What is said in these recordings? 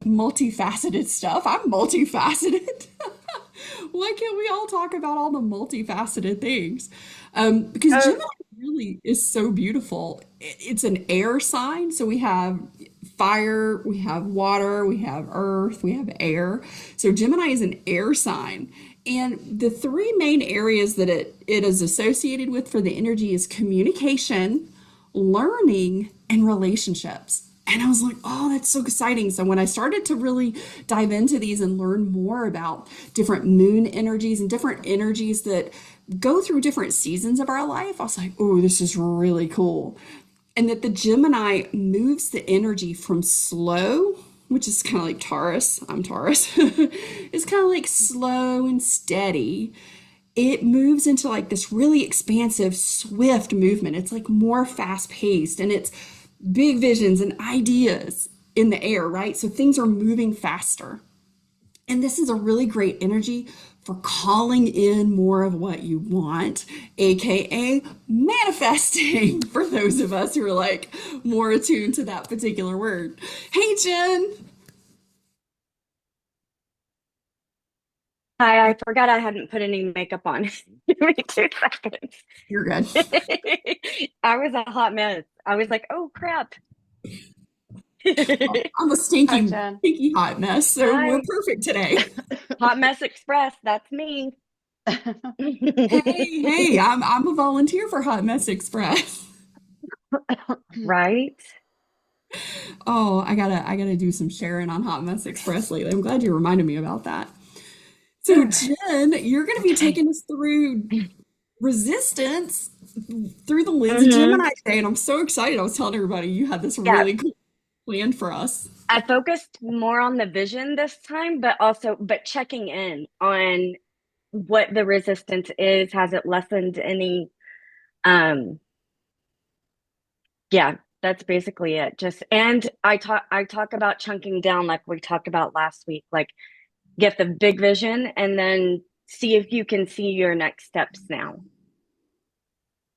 multifaceted stuff. I'm multifaceted. Why can't we all talk about all the multifaceted things? Because Oh, Gemini really is so beautiful. It's an air sign, so we have fire, we have water, we have earth, we have air. So Gemini is an air sign. And the three main areas that it is associated with for the energy is communication, learning, and relationships. And I was like, oh, that's so exciting. So when I started to really dive into these and learn more about different moon energies and different energies that go through different seasons of our life, I was like, oh, this is really cool. And that the Gemini moves the energy from slow, which is kind of like Taurus, I'm Taurus, it's kind of like slow and steady. It moves into like this really expansive, swift movement. It's like more fast paced and it's big visions and ideas in the air, right? So things are moving faster. And this is a really great energy for calling in more of what you want, aka manifesting, for those of us who are like more attuned to that particular word. Hey, Jen. hi, I forgot I hadn't put any makeup on. Give me 2 seconds. You're good. I was a hot mess. I was like, oh crap. I'm a Hi, stinky, Jen. stinky hot mess, so we're Hi, perfect today. Hot Mess Express. That's me. Hey, hey, I'm a volunteer for Hot Mess Express. Right? Oh, I gotta do some sharing on Hot Mess Express lately. I'm glad you reminded me about that. So, Jen, you're gonna be taking us through resistance through the lens of hmm Gemini today, and I'm so excited. I was telling everybody you had this Yeah, really cool plan for us. I focused more on the vision this time, but checking in on what the resistance is. Has it lessened any? Um, Yeah, that's basically it. Just and I talk about chunking down like we talked about last week. Like get the big vision and then see if you can see your next steps now.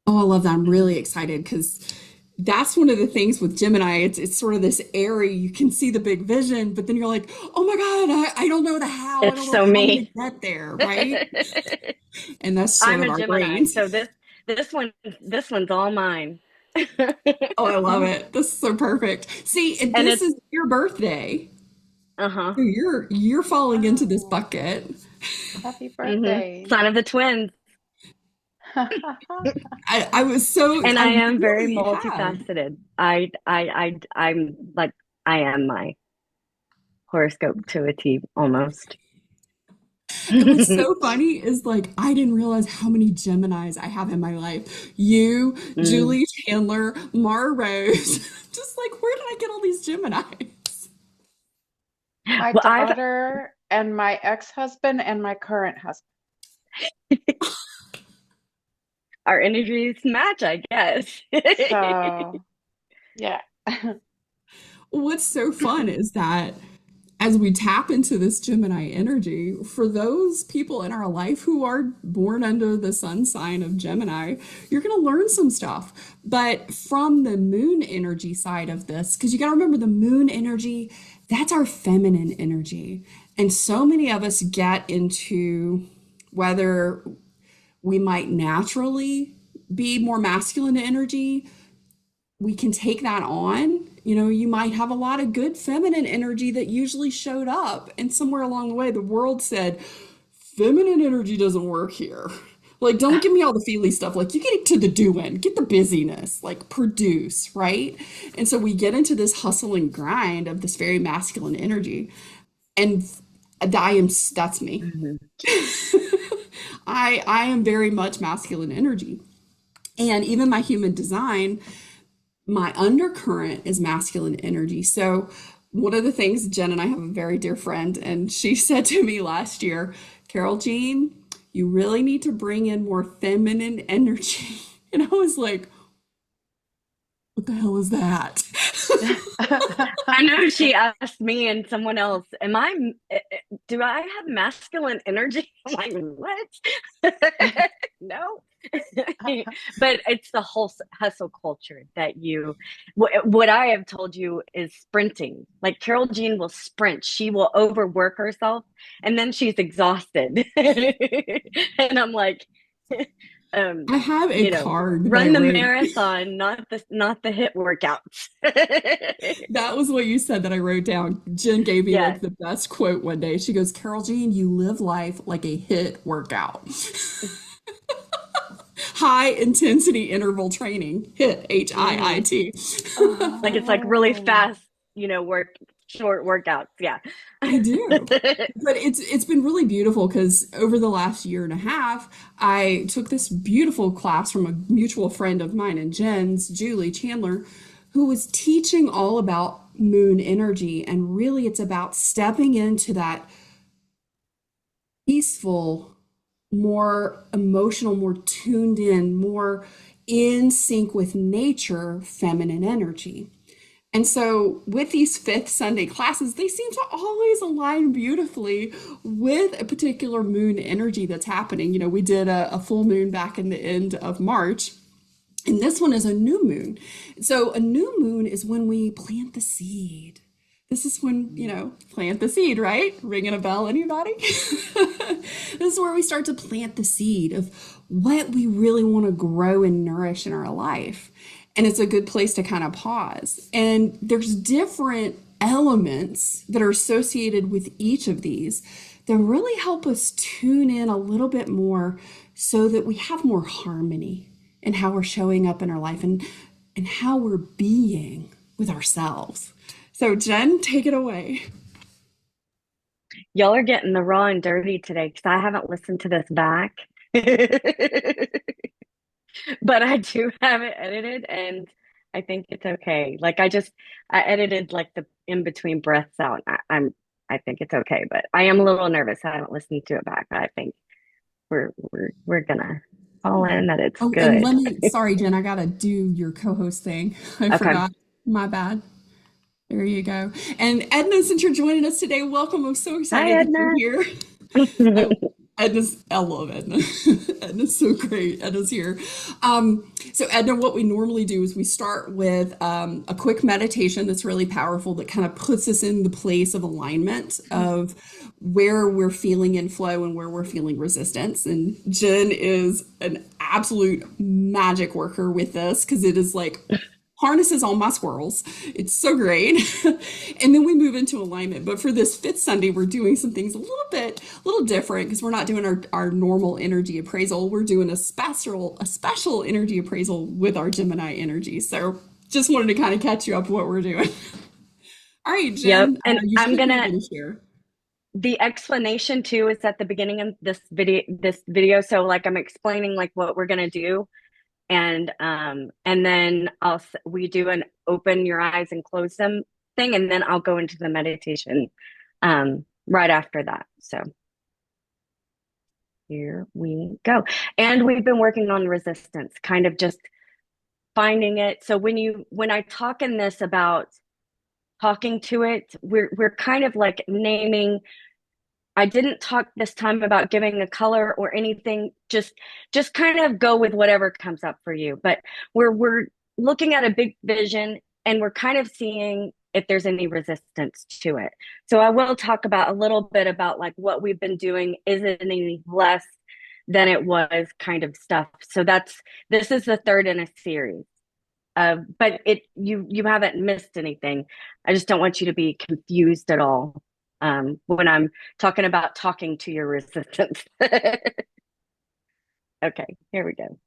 Oh, I love that. I'm really excited because that's one of the things with Gemini. It's sort of this airy, you can see the big vision, but then you're like, oh my God, I don't know the how. I It's don't know so how I'm gonna me. get there, right? And that's sort I'm of a our Gemini, brains. so this one's all mine. Oh, I love it. This is so perfect. See, and And this it's is your birthday. uh-huh. So you're falling into this Oh, bucket. happy hmm birthday. Sign of the twins. I was so And I I am very really have. multifaceted. I'm like I am my horoscope to a T almost. And what's so funny is like I didn't realize how many Geminis I have in my life. You, Mm. Julie Chandler, Mara Rose. Just like where did I get all these Geminis? My Well, I've daughter and my ex-husband and my current husband. our energies match, I guess. So, yeah. What's so fun is that as we tap into this Gemini energy, for those people in our life who are born under the sun sign of Gemini, you're going to learn some stuff. But from the moon energy side of this, because you got to remember the moon energy, that's our feminine energy. And so many of us get into whether we might naturally be more masculine energy, we can take that on. You know, you might have a lot of good feminine energy that usually showed up, and somewhere along the way, the world said, feminine energy doesn't work here. Like, don't give me all the feely stuff. Like, you get to the doing, get the busyness, like, produce, right? And so we get into this hustle and grind of this very masculine energy. And that's me. Mhm. I am very much masculine energy. And even my human design, my undercurrent is masculine energy. So, one of the things, Jen and I have a very dear friend, and she said to me last year, Carol Jean, you really need to bring in more feminine energy. And I was like, what the hell is that? I know she asked me and someone else, do I have masculine energy? I'm like, what? No. But it's the whole hustle culture that what I have told you is sprinting. Like Carol Jean will sprint, she will overwork herself, and then she's exhausted. And I'm like, um, I have a you know, card that I run the wrote. marathon, not the hit workouts. That was what you said that I wrote down. Jen gave me Yeah. like the best quote one day. She goes, Carol Jean, you live life like a hit workout. High intensity interval training. HIT, Hmm. HIIT. Like it's like really Oh. fast, short workouts. Yeah. I do. But it's been really beautiful because over the last year and a half, I took this beautiful class from a mutual friend of mine and Jen's, Julie Chandler, who was teaching all about moon energy. And really, it's about stepping into that peaceful, more emotional, more tuned in, more in sync with nature, feminine energy. And so, with these fifth Sunday classes, they seem to always align beautifully with a particular moon energy that's happening. We did a full moon back in the end of March, and this one is a new moon. So, a new moon is when we plant the seed. This is when, plant the seed, right? Ringing a bell, anybody? This is where we start to plant the seed of what we really want to grow and nourish in our life. And it's a good place to kind of pause. And there's different elements that are associated with each of these that really help us tune in a little bit more so that we have more harmony in how we're showing up in our life and how we're being with ourselves. So, Jen, take it away. Y'all are getting the raw and dirty today because I haven't listened to this back. But I do have it edited and I think it's okay. Like I edited like the in between breaths out. I think it's okay, but I am a little nervous. I haven't listened to it back. I think we're gonna fall in that it's Oh, and good. sorry, Jen, I gotta do your co-host thing. I Okay. forgot. My bad. There you go. And Edna, since you're joining us today, welcome. I'm so Hi, excited that you're Edna. here. Oh, I love Edna. Edna's so great. Edna's here. So, Edna, what we normally do is we start with a quick meditation that's really powerful that kind of puts us in the place of alignment of where we're feeling in flow and where we're feeling resistance. And Jen is an absolute magic worker with this because it is like harnesses all my squirrels. It's so great. And then we move into alignment. But for this fifth Sunday, we're doing some things a little different because we're not doing our normal energy appraisal. We're doing a special energy appraisal with our Gemini energy. So just wanted to kind of catch you up what we're doing. All right, Yep. Jen, And you should be able to share. the explanation too is at the beginning of this video. So like I'm explaining like what we're gonna do and then we do an open your eyes and close them thing, and then I'll go into the meditation right after that. So here we go. And we've been working on resistance, kind of just finding it. So when I talk in this about talking to it, we're kind of like naming. I didn't talk this time about giving a color or anything. Just kind of go with whatever comes up for you. But we're looking at a big vision and we're kind of seeing if there's any resistance to it. So I will talk about a little bit about like what we've been doing. Is it any less than it was kind of stuff. So this is the third in a series. But you haven't missed anything. I just don't want you to be confused at all when I'm talking about talking to your resistance. Okay, here we go.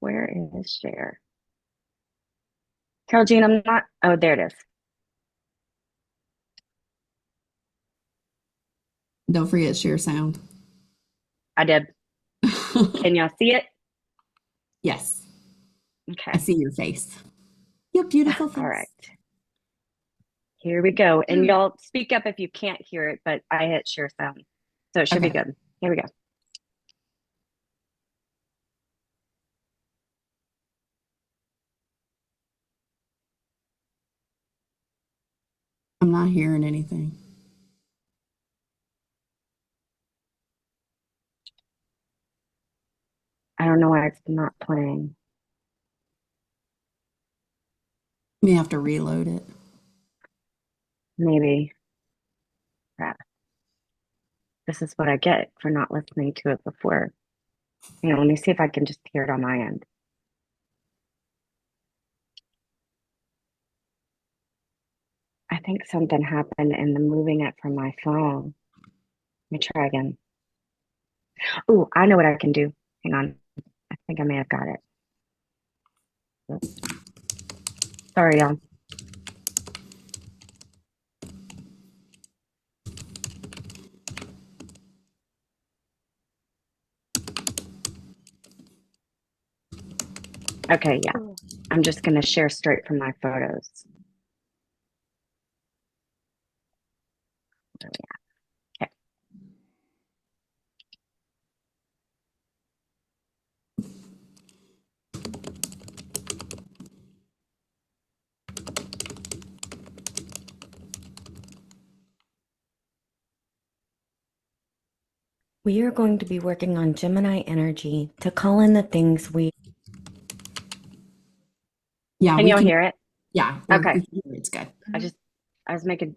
Where is share? Carol Jean, I'm not. Oh, there it is. Don't forget share sound. I did. Can y'all see it? Yes, I Okay. see your face. Your beautiful All face. right. Here we go. And y'all speak up if you can't hear it, but I hit share sound. So it should be Okay. good. Here we go. I'm not hearing anything. I don't know why it's not playing. We have to reload it. Maybe. Crap. This is what I get for not listening to it before. Let me see if I can just hear it on my end. I think something happened in the moving it from my phone. Let me try again. Oh, I know what I can do. Hang on. I think I may have got it. Sorry, y'all. Okay, yeah. I'm just going to share straight from my photos. Where we at? Okay. We are going to be working on Gemini energy to call in the things we. Yeah, Can we y'all can. hear it? Yeah, Okay. we can hear it's good. I was making.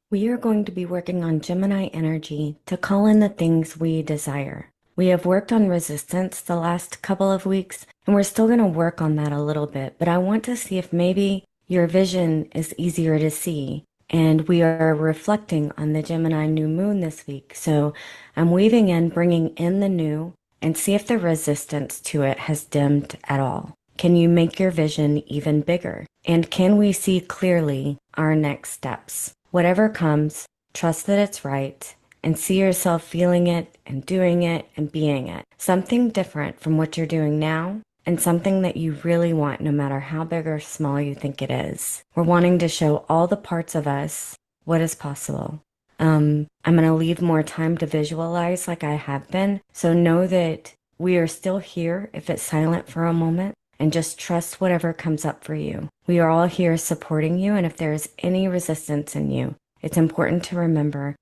We are going to be working on Gemini energy to call in the things we desire. We have worked on resistance the last couple of weeks, and we're still going to work on that a little bit, but I want to see if maybe your vision is easier to see. And we are reflecting on the Gemini new moon this week. So I'm weaving in, bringing in the new, and see if the resistance to it has dimmed at all. Can you make your vision even bigger? And can we see clearly our next steps? Whatever comes, trust that it's right and see yourself feeling it and doing it and being it. Something different from what you're doing now and something that you really want, no matter how big or small you think it is. We're wanting to show all the parts of us what is possible. I'm going to leave more time to visualize like I have been. So know that we are still here if it's silent for a moment, and just trust whatever comes up for you. We are all here supporting you, and if there is any resistance in you, it's important to remember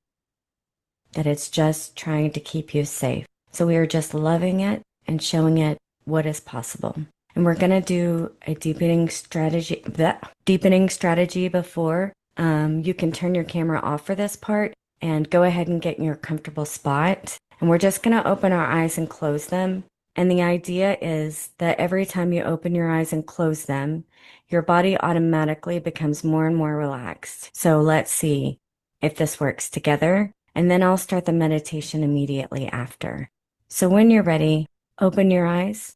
that it's just trying to keep you safe. So we are just loving it and showing it what is possible. And we're going to do a deepening strategy before. You can turn your camera off for this part and go ahead and get in your comfortable spot. And we're just going to open our eyes and close them. And the idea is that every time you open your eyes and close them, your body automatically becomes more and more relaxed. So let's see if this works together. And then I'll start the meditation immediately after. So when you're ready, open your eyes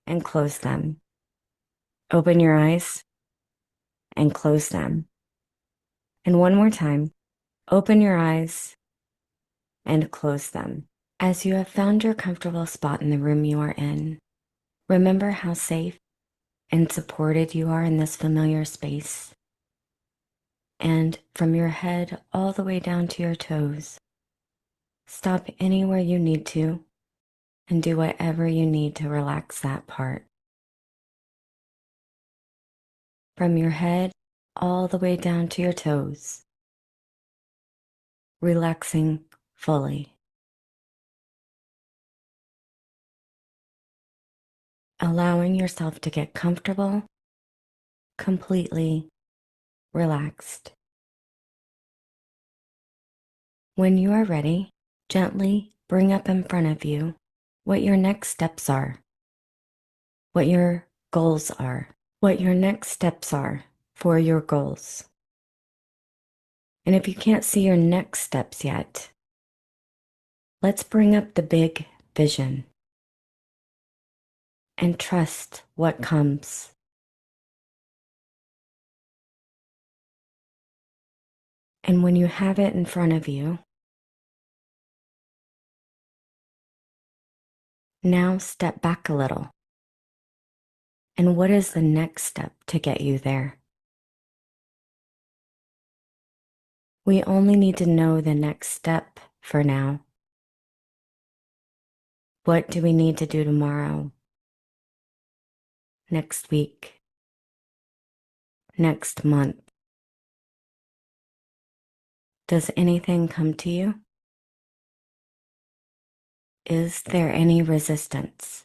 and close them. Open your eyes and close them. And one more time, open your eyes and close them. As you have found your comfortable spot in the room you are in, remember how safe and supported you are in this familiar space. And from your head all the way down to your toes, stop anywhere you need to and do whatever you need to relax that part. From your head all the way down to your toes, relaxing fully. Allowing yourself to get comfortable, completely relaxed. When you are ready, gently bring up in front of you what your next steps are, what your goals are, what your next steps are for your goals. And if you can't see your next steps yet, let's bring up the big vision and trust what comes. And when you have it in front of you, now step back a little. And what is the next step to get you there? We only need to know the next step for now. What do we need to do tomorrow, next week, next month. Does anything come to you? Is there any resistance?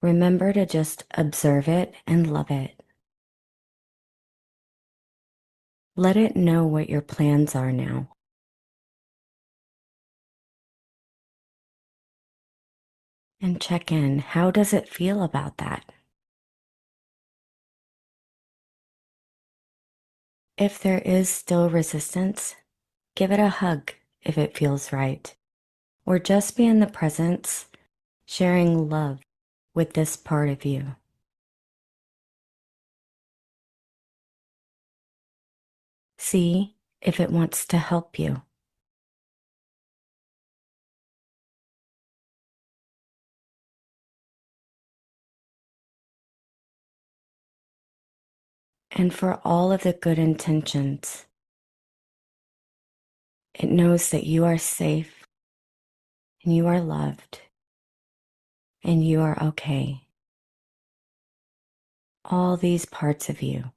Remember to just observe it and love it. Let it know what your plans are now. And check in. How does it feel about that? If there is still resistance, give it a hug if it feels right, or just be in the presence, sharing love with this part of you. See if it wants to help you. And for all of the good intentions, it knows that you are safe and you are loved and you are okay. All these parts of you.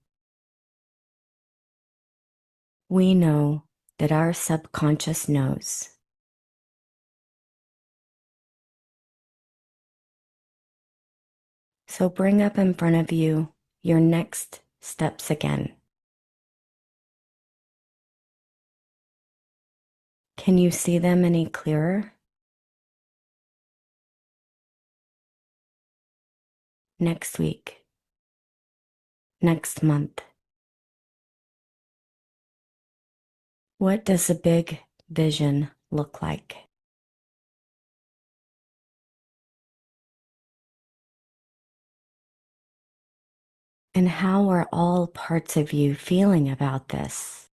We know that our subconscious knows. So bring up in front of you your next steps again. Can you see them any clearer? Next week, next month. What does a big vision look like? And how are all parts of you feeling about this?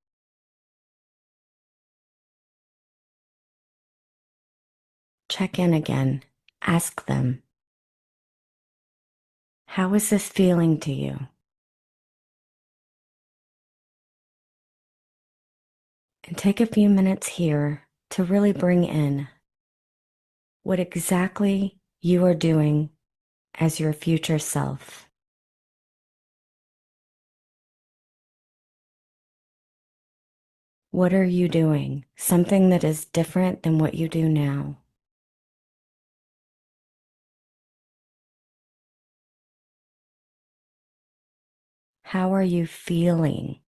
Check in again. Ask them, how is this feeling to you? And take a few minutes here to really bring in what exactly you are doing as your future self. What are you doing? Something that is different than what you do now. How are you feeling?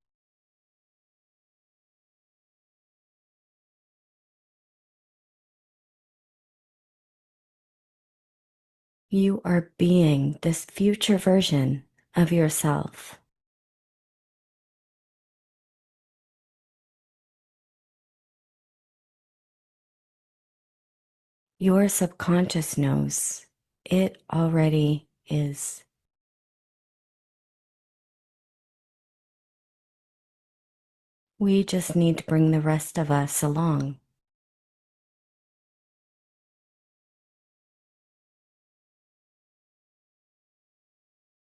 You are being this future version of yourself. Your subconscious knows it already is. We just need to bring the rest of us along.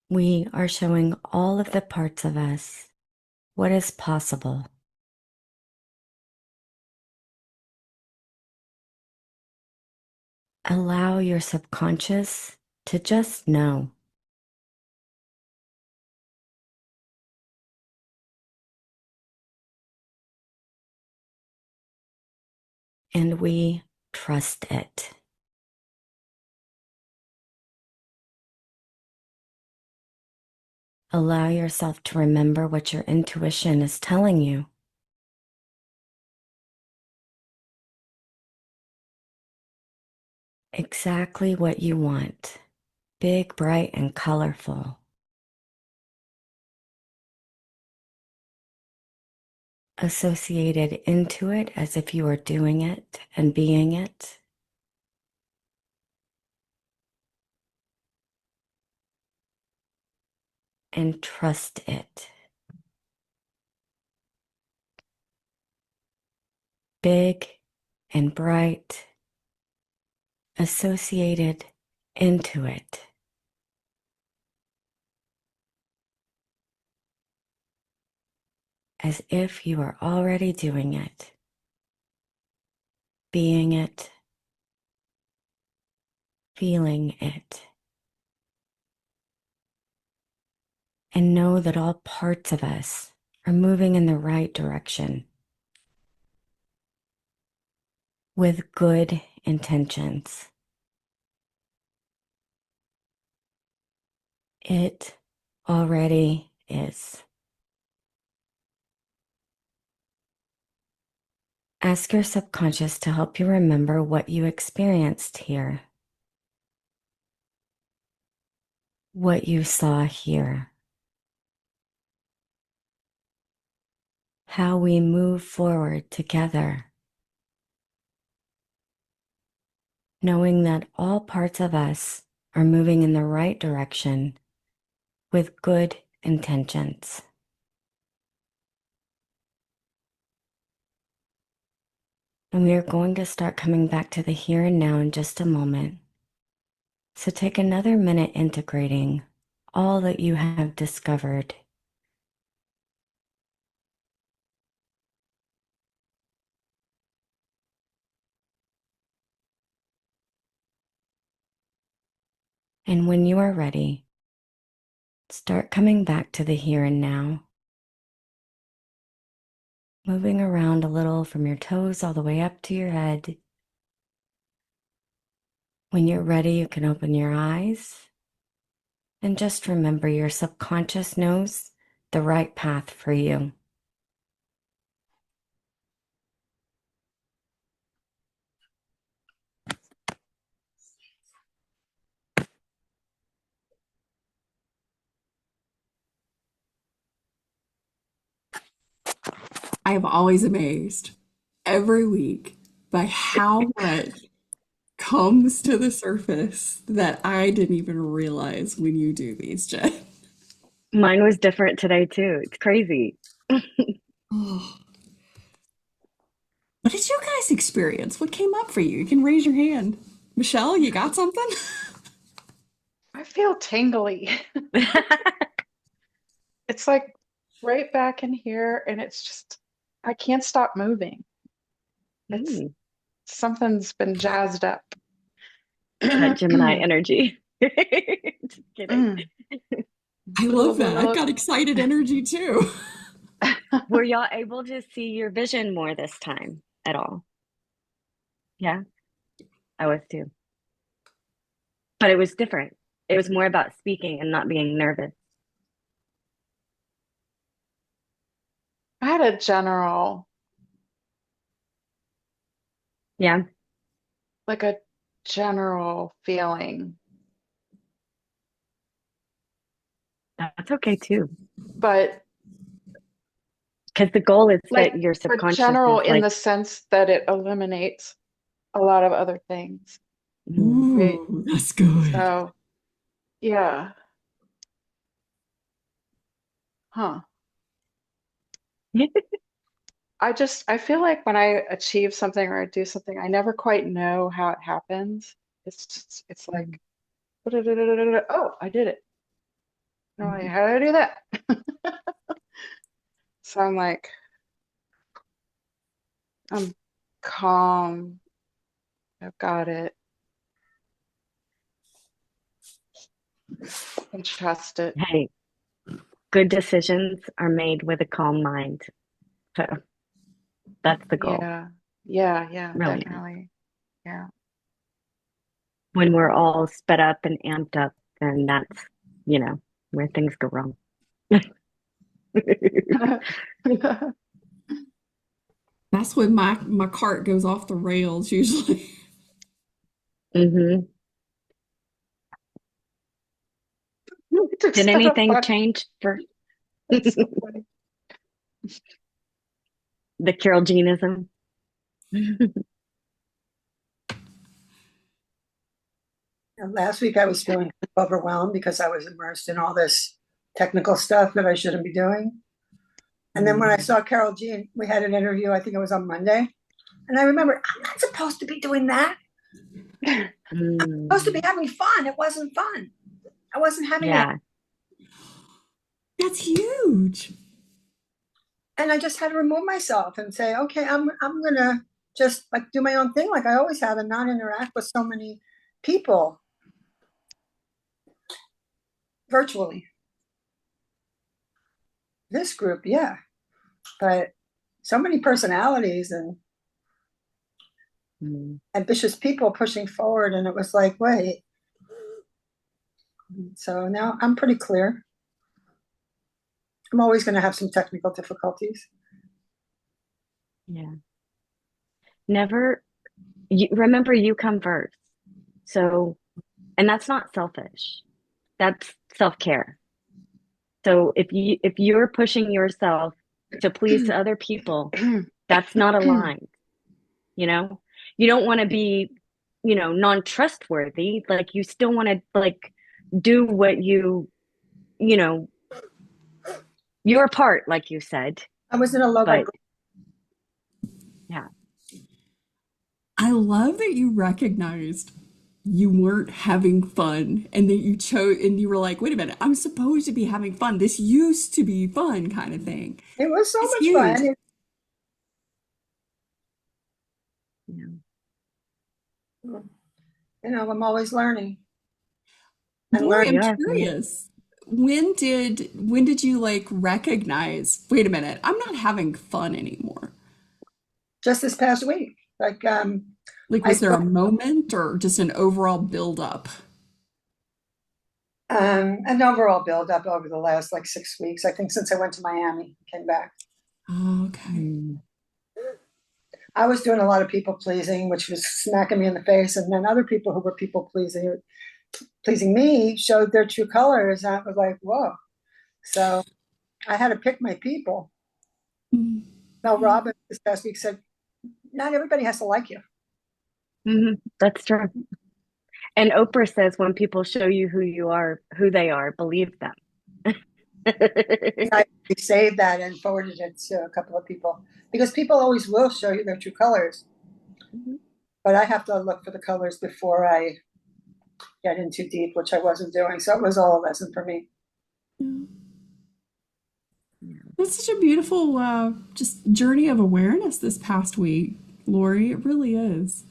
We are showing all of the parts of us what is possible. Allow your subconscious to just know. And we trust it. Allow yourself to remember what your intuition is telling you. Exactly what you want. Big, bright, and colorful. Associated into it as if you are doing it and being it. And trust it. Big and bright, associated into it. As if you are already doing it, being it, feeling it. and know that all parts of us are moving in the right direction with good intentions. It already is. Ask your subconscious to help you remember what you experienced here, what you saw here, how we move forward together, knowing that all parts of us are moving in the right direction with good intentions. And we are going to start coming back to the here and now in just a moment. So take another minute integrating all that you have discovered. And when you are ready, start coming back to the here and now, moving around a little from your toes all the way up to your head. When you're ready, you can open your eyes and just remember your subconscious knows the right path for you. I am always amazed every week by how much comes to the surface that I didn't even realize when you do these, Jen. Mine was different today too. It's crazy. Oh, what did you guys experience? What came up for you? You can raise your hand. Michelle, you got something? I feel tingly. It's like right back in here, and it's just, I can't stop moving. It's Mm, something's been jazzed up. that Gemini energy. Just kidding. Mm. I love that. I've got excited energy too. Were y'all able to see your vision more this time at all? Yeah, I was too. But it was different. It was more about speaking and not being nervous. I had a general, Yeah, like a general feeling, that's okay too. but Because the goal is that like, your but subconscious general is in like, the sense that it eliminates a lot of other things, mm. right? Ooh, that's good. So, yeah, huh. I feel like when I achieve something or I do something, I never quite know how it happens. It's like, oh, I did it. No, how did I do that? So I'm like, I'm calm. I've got it. And trust it. Hey, good decisions are made with a calm mind. So that's the goal, Yeah. Yeah, yeah, really is. definitely. Yeah. When we're all sped up and amped up, then that's, where things go wrong. That's when my cart goes off the rails usually. hmm Did Just had a anything fun. change for That's so funny. the Carol Jeanism? And last week I was feeling overwhelmed because I was immersed in all this technical stuff that I shouldn't be doing. And then when I saw Carol Jean, we had an interview, I think it was on Monday. And I remember, I'm not supposed to be doing that. I'm supposed to be Mm, having fun. It wasn't fun. I wasn't having it. yeah. That's huge. And I just had to remove myself and say, okay, I'm gonna just like do my own thing like I always have and not interact with so many people virtually. this group, yeah, but so many personalities and Mm. ambitious people pushing forward, and it was like, wait. So now I'm pretty clear. I'm always going to have some technical difficulties. Yeah. Never, remember you come first. So, and that's not selfish. That's self-care. So if you're pushing yourself to please other people, that's not aligned, you know? You don't want to be, non-trustworthy. Like you still want to like do what you know, your part, like you said. I was in a low But vibration. yeah. I love that you recognized you weren't having fun and that you chose and you were like, wait a minute, I'm supposed to be having fun. This used to be fun, kind of thing. It was so It's much huge. fun. Yeah. I'm always learning and Lori, learning. I'm Yeah. curious. When did you like recognize, wait a minute, I'm not having fun anymore? Just this past week, like Like, I was there still a moment or just an overall build up? an overall build up over the last like 6 weeks. I think since I went to Miami, came back. Okay. Mm. I was doing a lot of people pleasing, which was smacking me in the face, and then other people who were people pleasing me showed their true colors. And I was like, whoa. So I had to pick my people. Mm. Now, Robin this past week said, not everybody has to like you. That's true. And Oprah says when people show you who you are, who they are, believe them. And I saved that and forwarded it to a couple of people because people always will show you their true colors. Mhm. Mm-hmm. But I have to look for the colors before I get in too deep, which I wasn't doing. So it was all a lesson for me. Yeah. That's such a beautiful just journey of awareness this past week, Lori. It really is.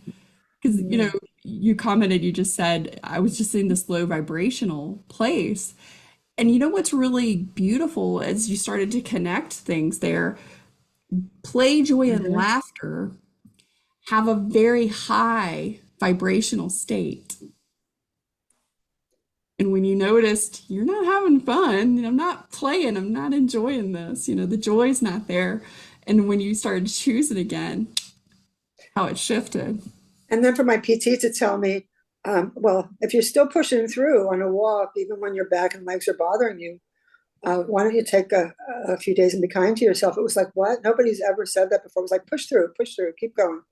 Because, Yeah. you commented, you just said, I was just in this low vibrational place. And you know what's really beautiful as you started to connect things there, play, joy, and Mhm. laughter have a very high vibrational state. And when you noticed you're not having fun, I'm not playing, I'm not enjoying this, the joy's not there. And when you started choosing again, how it shifted. And then for my PT to tell me, well, if you're still pushing through on a walk, even when your back and legs are bothering you, why don't you take a few days and be kind to yourself? It was like, what? Nobody's ever said that before. It was like, push through, keep going.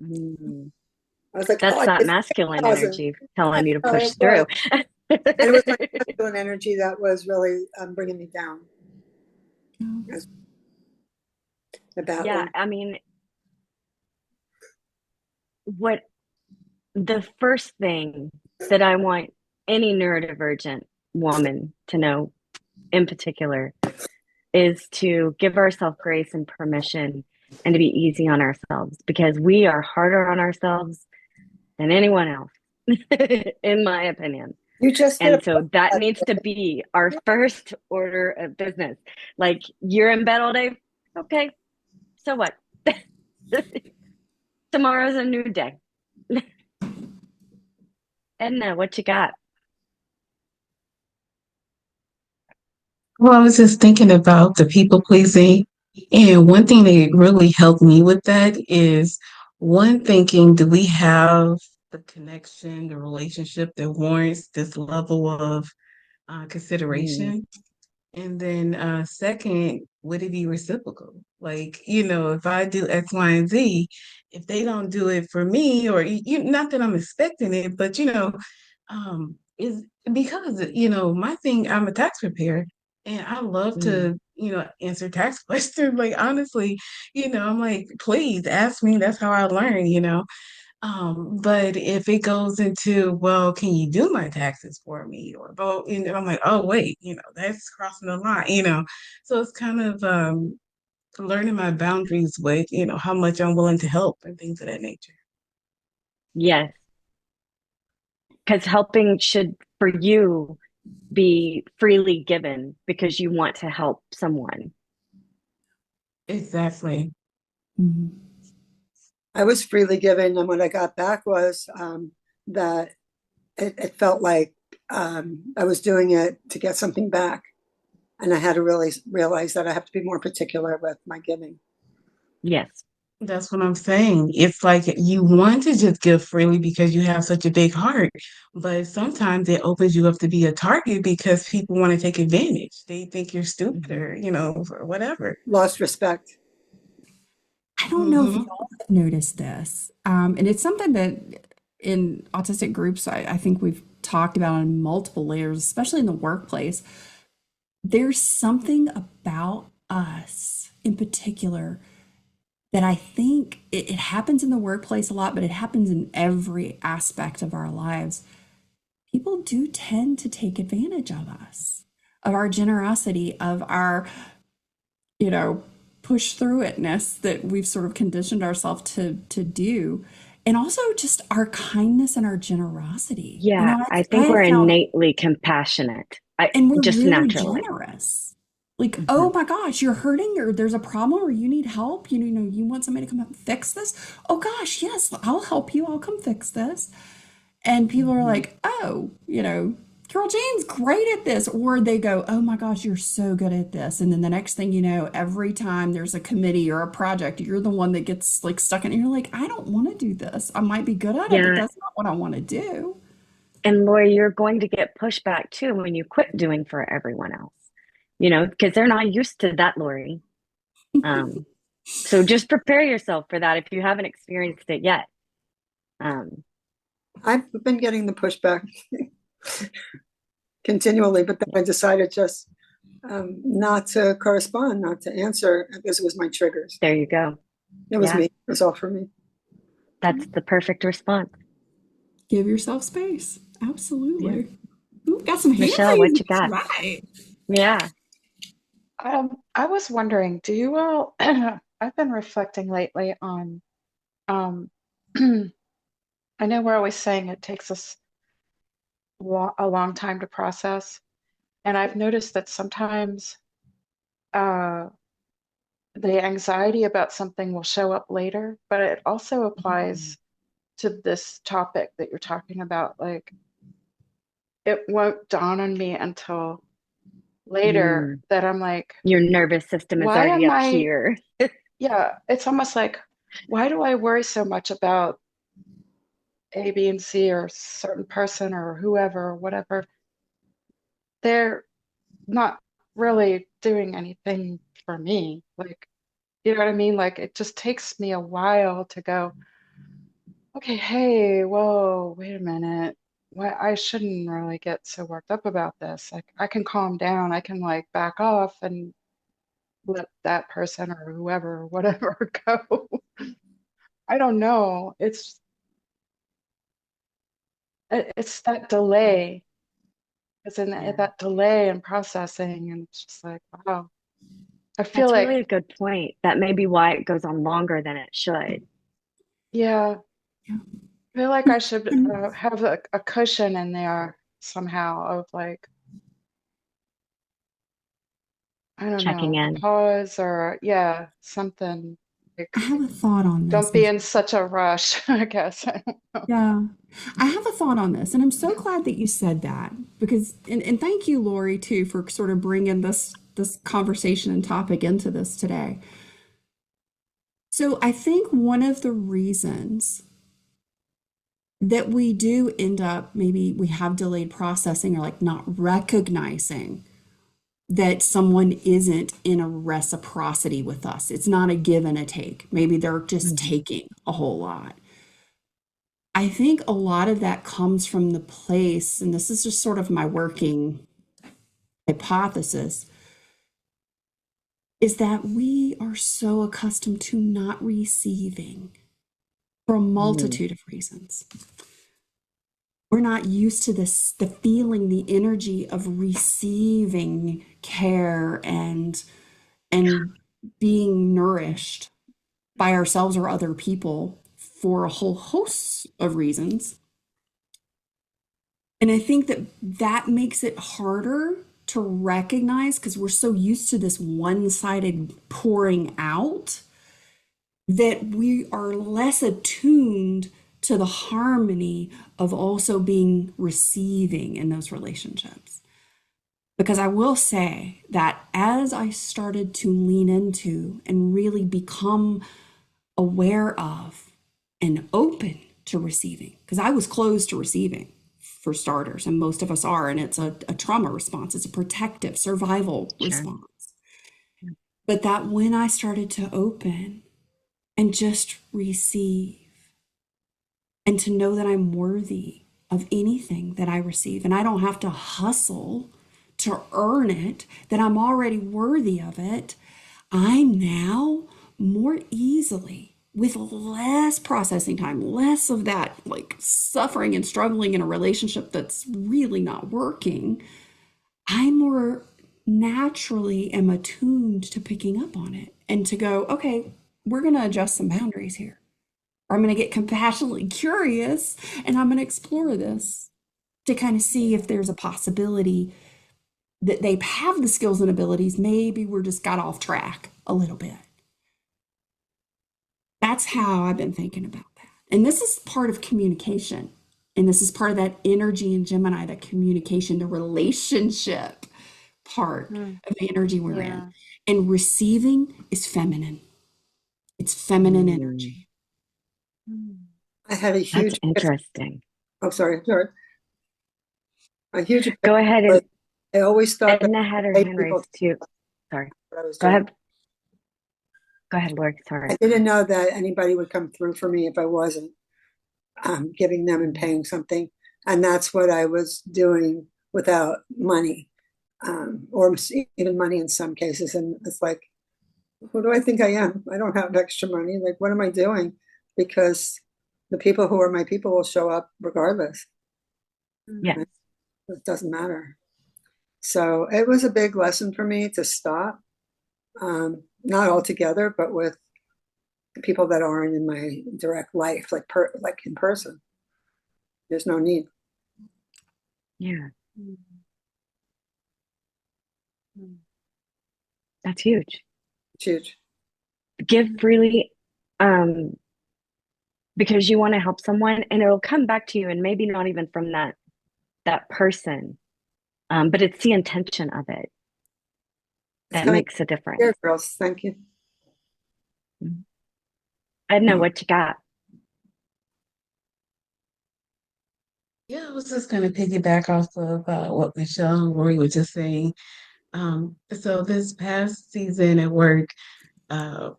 Mm. I was like, oh, That's I that did masculine 6,000. energy telling you to Oh, push it was. through. And it was my masculine energy that was really bringing me down Yeah. as the Yeah, battling. I mean, what the first thing that I want any neurodivergent woman to know in particular is to give ourselves grace and permission and to be easy on ourselves because we are harder on ourselves than anyone else, in my opinion. You just did And a so that podcast. needs to be our first order of business. Like, you're in bed all day. Okay, so what? Tomorrow's a new day. Edna, what you got? Well, I was just thinking about the people pleasing. And one thing that really helped me with that is one thinking, do we have the connection, the relationship that warrants this level of Mm, consideration? And then second, would it be reciprocal? Like, if I do X, Y, and Z, if they don't do it for me, or not that I'm expecting it, but is because my thing, I'm a tax preparer, and I love mm. to answer tax questions. Like honestly, I'm like, please ask me. That's how I learn. But if it goes into, well, can you do my taxes for me? Or, well, I'm like, oh, wait, that's crossing the line. So it's kind of learning my boundaries with, how much I'm willing to help and things of that nature. Yes, because helping should, for you, be freely given because you want to help someone. Exactly. Mhm. I was freely given, and what I got back was that it felt like I was doing it to get something back. And I had to really realize that I have to be more particular with my giving. Yes. That's what I'm saying. It's like you want to just give freely because you have such a big heart, but sometimes it opens you up to be a target because people want to take advantage. They think you're stupid or, or whatever. Lost respect. I don't know if Hmm. y'all have noticed this, and it's something that in autistic groups I think we've talked about on multiple layers, especially in the workplace. There's something about us in particular that I think it happens in the workplace a lot, but it happens in every aspect of our lives. People do tend to take advantage of us, of our generosity, of our, you know, push through itness that we've sort of conditioned ourselves to do. And also just our kindness and our generosity. Yeah, I I think have we're found, innately compassionate. I and we're just really naturally. generous. Like, Hmm. oh my gosh, you're hurting, or there's a problem, or you need help. You want somebody to come up and fix this. Oh gosh, yes, I'll help you. I'll come fix this. And people are Hmm. like, oh, Carol Jane's great at this. Or they go, oh my gosh, you're so good at this. And then the next thing you know, every time there's a committee or a project, you're the one that gets like stuck in it. You're like, I don't want to do this. I might be good at it, but Yeah. that's not what I want to do. And Lori, you're going to get pushback too when you quit doing for everyone else, because they're not used to that, Lori. Um, so just prepare yourself for that if you haven't experienced it yet. Um, I've been getting the pushback continually, but then I decided just not to correspond, not to answer, because it was my triggers. there you go. It was Yeah, me. It was all for me. that's the perfect response. Give yourself space. Yeah. Absolutely. Ooh, got some hand Michelle, what raising. you That's got? right. Yeah. I was wondering, do you all, I've been reflecting lately on, um, I know we're always saying it takes us a long time to process. And I've noticed that sometimes uh, the anxiety about something will show up later, but it also applies to this topic that you're talking about. Like, it won't dawn on me until later Mm. that I'm like, Your nervous system is why already am up I, here. yeah, it's almost like, why do I worry so much about A, B, and C or certain person or whoever or whatever? They're not really doing anything for me. Like, you know what I mean? Like, it just takes me a while to go, okay, hey, whoa, wait a minute. Why I shouldn't really get so worked up about this. Like, I can calm down. I can like back off and let that person or whoever or whatever go. I don't know. It's that delay. It's in Yeah. that delay in processing, and it's just like, wow. I feel That's like, really a good point. That may be why it goes on longer than it should. yeah, Yeah. I feel like I should And have a cushion in there somehow of like, I don't Checking know, a in. pause or yeah, something like, I have a thought on don't this, be Mich- in such a rush, I guess. I don't know. Yeah, I have a thought on this, and I'm so glad that you said that because, and thank you, Lori, too, for sort of bringing this conversation and topic into this today. So I think one of the reasons that we do end up maybe we have delayed processing or like not recognizing that someone isn't in a reciprocity with us. It's not a give and a take. Maybe they're just Mhm. taking a whole lot. I think a lot of that comes from the place, and this is just sort of my working hypothesis, is that we are so accustomed to not receiving for a Mm. multitude of reasons. We're not used to this, the feeling, the energy of receiving care and being nourished by ourselves or other people for a whole host of reasons. And I think that that makes it harder to recognize because we're so used to this one-sided pouring out that we are less attuned to the harmony of also being receiving in those relationships. Because I will say that as I started to lean into and really become aware of and open to receiving, because I was closed to receiving for starters, and most of us are, and it's a trauma response, it's a protective survival Sure. response. But that when I started to open and just receive and to know that I'm worthy of anything that I receive, and I don't have to hustle to earn it, that I'm already worthy of it, I now more easily, with less processing time, less of that like suffering and struggling in a relationship that's really not working, I more naturally am attuned to picking up on it and to go, okay, we're going to adjust some boundaries here. Or I'm going to get compassionately curious and I'm going to explore this to kind of see if there's a possibility that they have the skills and abilities. Maybe we're just got off track a little bit. That's how I've been thinking about that. And this is part of communication. And this is part of that energy in Gemini, that communication, the relationship part Mm, of the energy we're in. Yeah. And receiving is feminine. It's feminine mm, energy. Mm. I had a that's huge, interesting. oh, sorry, a huge, Go ahead, but and I always thought that Edna had her I hand people raised too. Sorry. what I was Go doing. ahead. Go ahead, Lori. Sorry. I didn't know that anybody would come through for me if I wasn't giving them and paying something. And that's what I was doing without money, or even money in some cases. And it's like, who do I think I am? I don't have extra money. Like, what am I doing? Because the people who are my people will show up regardless. Yeah. It doesn't matter. So it was a big lesson for me to stop, not altogether, but with the people that aren't in my direct life, like in person. There's no need. Yeah. Mm. Mm. That's huge. It's huge. Give freely, um, because you want to help someone, and it'll come back to you, and maybe not even from that person, but it's the intention of it It's that coming makes a difference. here, girls. Thank you. I know what you got. Yeah, I was just going to piggyback off of what Michelle and Rory were just saying. So this past season at work, uh,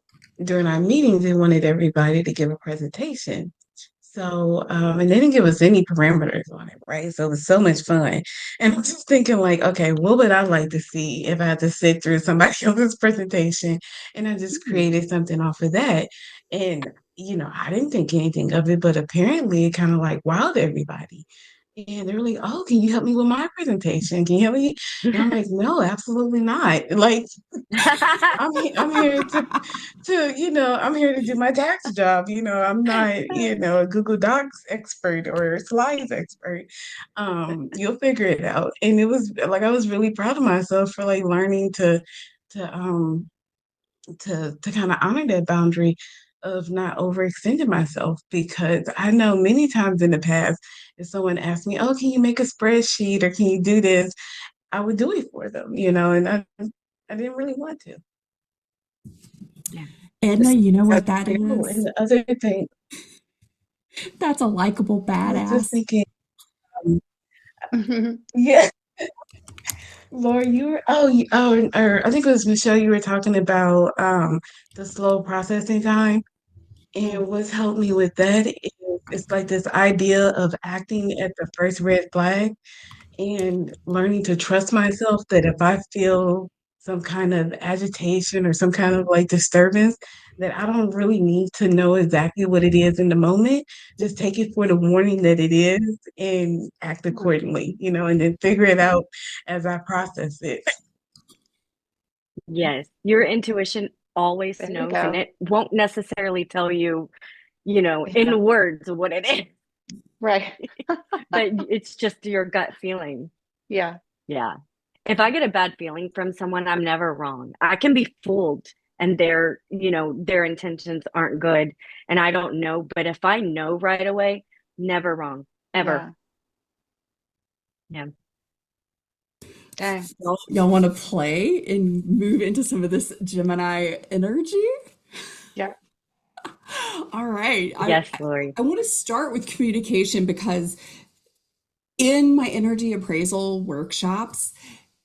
during our meetings, they wanted everybody to give a presentation. So, and they didn't give us any parameters on it, right? So it was so much fun. And I'm just thinking, like, okay, what would I like to see if I had to sit through somebody else's presentation? And I just created something off of that. And, I didn't think anything of it, but apparently it kind of like wowed everybody. And they're like, oh, can you help me with my presentation? Can you help me? And I'm like, no, absolutely not. Like, I'm here I'm here to do my tax job. I'm not, a Google Docs expert or a slides expert. You'll figure it out. And it was like I was really proud of myself for like learning to um to kind of honor that boundary of not overextending myself because I know many times in the past if someone asked me, oh, can you make a spreadsheet or can you do this? I would do it for them, and I didn't really want to. Yeah. Edna, Just you know what that's that Oh, and is? the other thing, That's a likable I was just badass. thinking, um, yeah, Laura, or I think it was Michelle, you were talking about the slow processing time. And Mm. what's helped me with that is it's like this idea of acting at the first red flag and learning to trust myself that if I feel some kind of agitation or some kind of like disturbance, that I don't really need to know exactly what it is in the moment. Just take it for the warning that it is and act accordingly, and then figure it out as I process it. Yes. Your intuition always There you knows, and go. it won't necessarily tell you, Yeah. in words what it is. Right. but it's just your gut feeling. Yeah. Yeah. If I get a bad feeling from someone, I'm never wrong. I can be fooled and their intentions aren't good and I don't know, but if I know right away, never wrong, ever. Yeah. Yeah. Dang. Y'all want to play and move into some of this Gemini energy? Yeah. All right. Yes, Lori. I want to start with communication because in my energy appraisal workshops,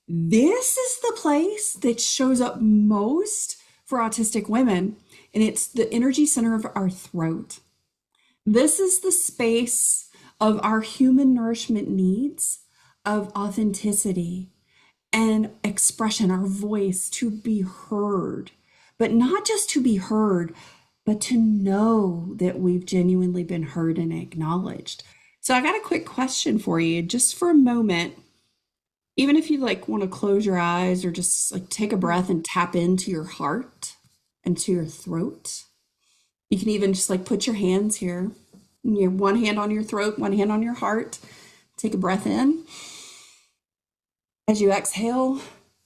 this is the place that shows up most for autistic women, and it's the energy center of our throat. This is the space of our human nourishment needs, of authenticity and expression, our voice to be heard, but not just to be heard, but to know that we've genuinely been heard and acknowledged. So I got a quick question for you, just for a moment. Even if you like want to close your eyes or just like take a breath and tap into your heart and to your throat. You can even just like put your hands here. Your one hand on your throat, one hand on your heart. Take a breath in. As you exhale,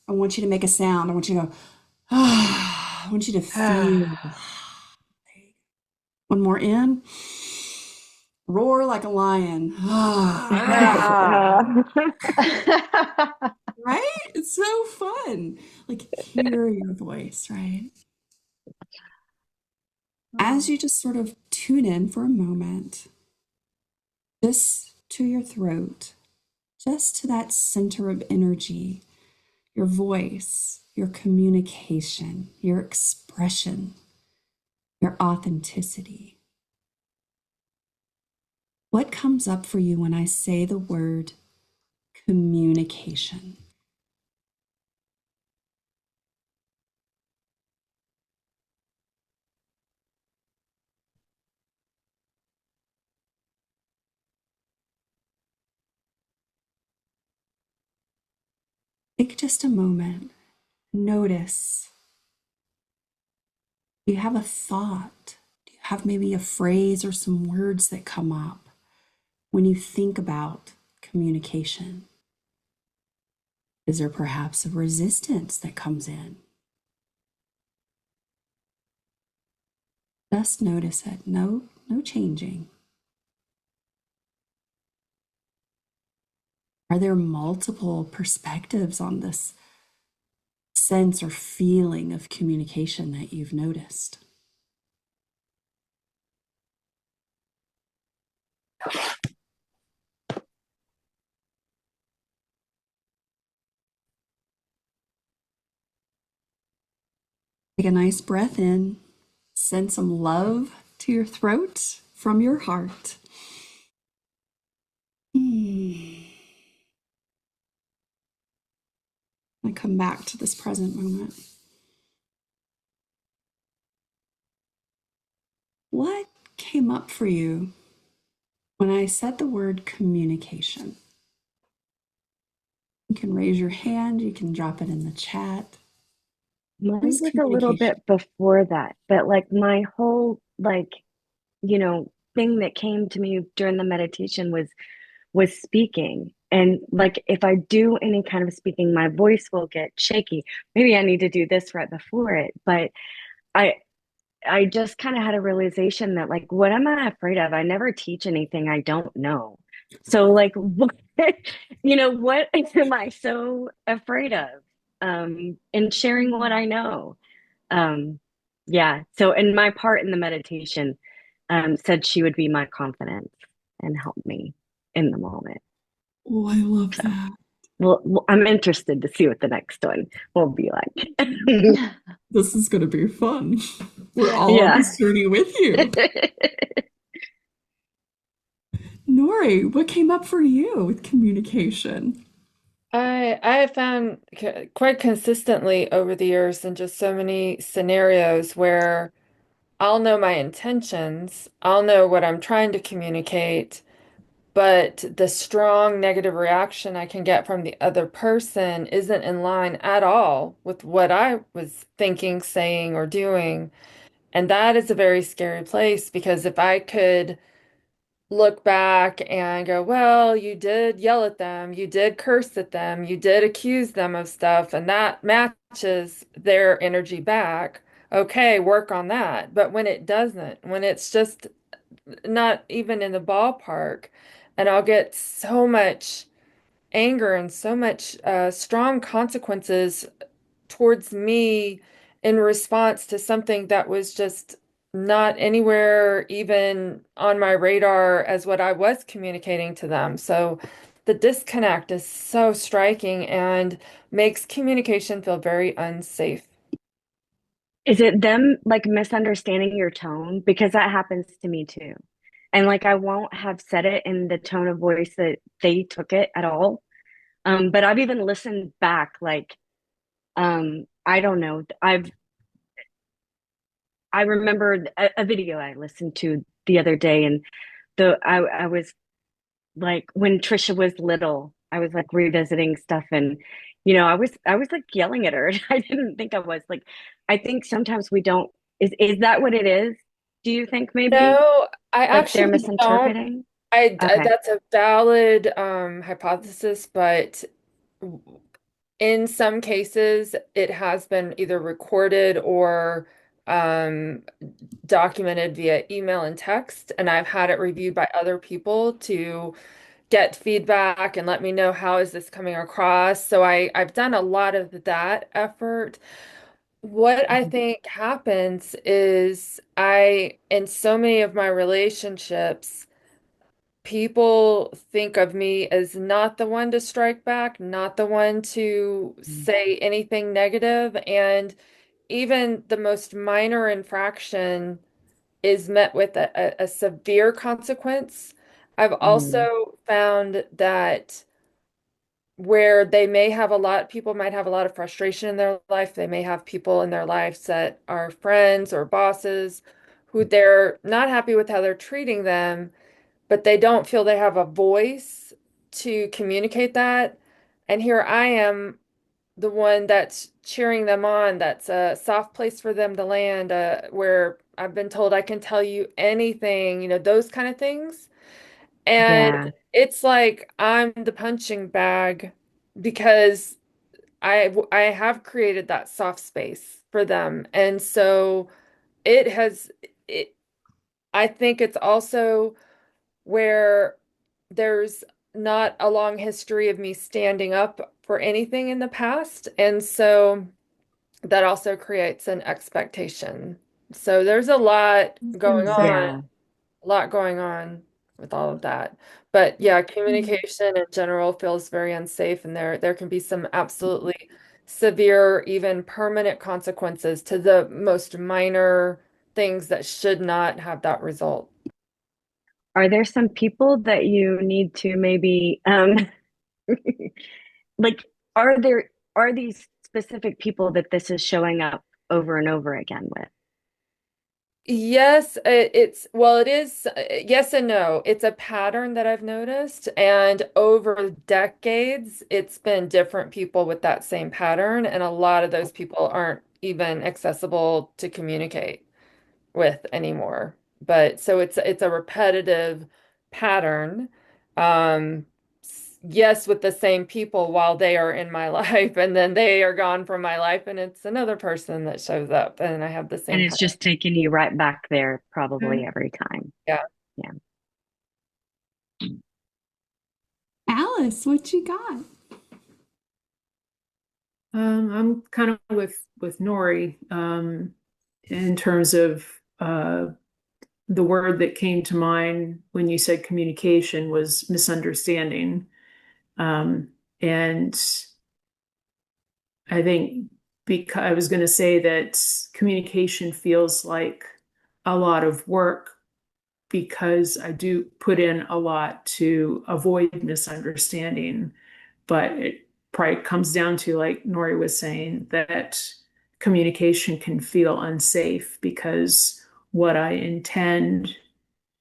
I want you to make a sound. I want you to go, ah. I want you to feel. One more in. Roar like a lion. Ah. Ah. Right? It's so fun. Like hear your voice, right? As you just sort of tune in for a moment, just to your throat, just to that center of energy, your voice, your communication, your expression, your authenticity. What comes up for you when I say the word communication? Take just a moment, notice. Do you have a thought? Do you have maybe a phrase or some words that come up when you think about communication? Is there perhaps a resistance that comes in? Just notice it. No changing. Are there multiple perspectives on this sense or feeling of communication that you've noticed? Take a nice breath in. Send some love to your throat from your heart. I come back to this present moment. What came up for you when I said the word communication? You can raise your hand, you can drop it in the chat. What Mine is was a little communication? bit before that, but like my whole thing that came to me during the meditation was speaking. And like if I do any kind of speaking, my voice will get shaky. Maybe I need to do this right before it, but I I just kind of had a realization that like what am I afraid of? I never teach anything I don't know. So like what what am I so afraid of? In sharing what I know. Um yeah. So and my part in the meditation said she would be my confidence and help me in the moment. Oh, I love So that. well, I'm interested to see what the next one will be like. This is going to be fun. We're all on Yeah. this journey with you. Nori, what came up for you with communication? I have found quite consistently over the years in just so many scenarios where I'll know my intentions, I'll know what I'm trying to communicate, but the strong negative reaction I can get from the other person isn't in line at all with what I was thinking, saying, or doing. And that is a very scary place because if I could look back and go, well, you did yell at them, you did curse at them, you did accuse them of stuff, and that matches their energy back. Okay, work on that. But when it doesn't, when it's just not even in the ballpark, and I'll get so much anger and so much strong consequences towards me in response to something that was just not anywhere even on my radar as what I was communicating to them. So the disconnect is so striking and makes communication feel very unsafe. Is it them like misunderstanding your tone? Because that happens to me too. And like I won't have said it in the tone of voice that they took it at all. But I've even listened back, like, I don't know. I remembered a video I listened to the other day, and I was like when Trisha was little, I was like revisiting stuff, and I was like yelling at her. I didn't think I was like. I think sometimes we don't. Is that what it is? Do you think maybe No, I like they're actually don't. misinterpreting? I Okay, that's a valid hypothesis, but in some cases, it has been either recorded or um, documented via email and text, and I've had it reviewed by other people to get feedback and let me know how is this coming across. So I've done a lot of that effort. What I think happens is in so many of my relationships, people think of me as not the one to strike back, not the one to say anything negative, and even the most minor infraction is met with a severe consequence. I've mm, also found that where they may have a lot, people might have a lot of frustration in their life. They may have people in their lives that are friends or bosses who they're not happy with how they're treating them, but they don't feel they have a voice to communicate that. And here I am, the one that's cheering them on, that's a soft place for them to land, where I've been told I can tell you anything, those kind of things. And yeah. it's like I'm the punching bag because I have created that soft space for them. And so it has it I think it's also where there's not a long history of me standing up for anything in the past. And so that also creates an expectation. So there's a lot I was gonna going say, on, Yeah. a lot going on with all of that. But yeah, communication in general feels very unsafe, and there can be some absolutely severe, even permanent consequences to the most minor things that should not have that result. Are there some people that you need to maybe like are these specific people that this is showing up over and over again with? Yes, it is yes and no. It's a pattern that I've noticed, and over decades, it's been different people with that same pattern, and a lot of those people aren't even accessible to communicate with anymore. But so it's a repetitive pattern. Yes, with the same people while they are in my life, and then they are gone from my life, and it's another person that shows up, and I have the And same it's pattern. just taking you right back there Mhm. probably every time. Yeah. Yeah. Alice, what you got? I'm kind of with Nori in terms of the word that came to mind when you said communication was misunderstanding. And I think because I was going to say that communication feels like a lot of work because I do put in a lot to avoid misunderstanding. But it probably comes down to, like Nori was saying, that communication can feel unsafe because what I intend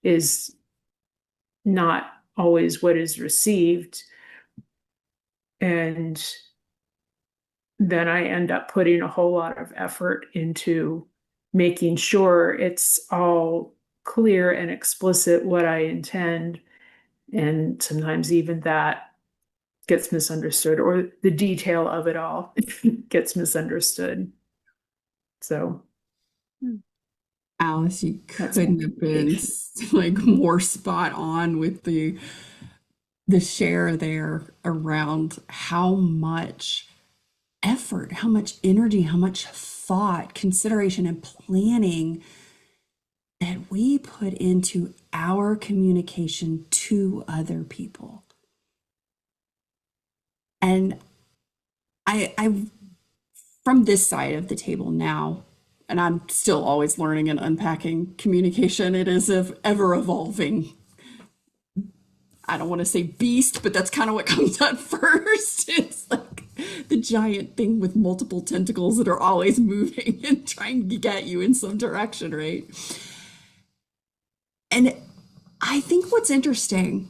is not always what is received. And then I end up putting a whole lot of effort into making sure it's all clear and explicit what I intend. And sometimes even that gets misunderstood, or the detail of it all gets misunderstood. So Alice, you that's my couldn't have been communication. like more spot on with the share there around how much effort, how much energy, how much thought, consideration, and planning that we put into our communication to other people. And I from this side of the table now, and I'm still always learning and unpacking communication. It is of ever evolving. I don't want to say beast, but that's kind of what comes out first. It's like the giant thing with multiple tentacles that are always moving and trying to get you in some direction, right? And I think what's interesting,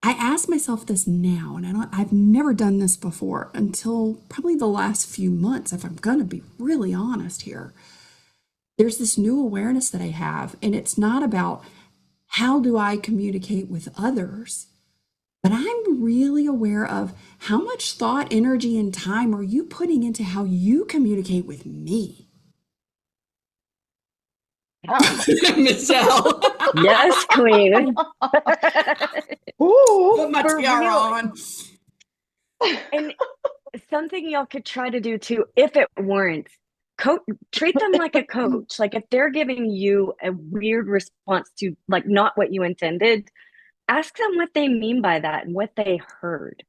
I ask myself this now, and I've never done this before until probably the last few months, if I'm going to be really honest here. There's this new awareness that I have, and it's not about how do I communicate with others, but I'm really aware of how much thought, energy, and time are you putting into how you communicate with me? Yeah. Michelle, Yes, queen. Ooh. put my For tiara real. on. And something y'all could try to do too, if it warrants, treat them like a coach. Like if they're giving you a weird response to like not what you intended, ask them what they mean by that and what they heard.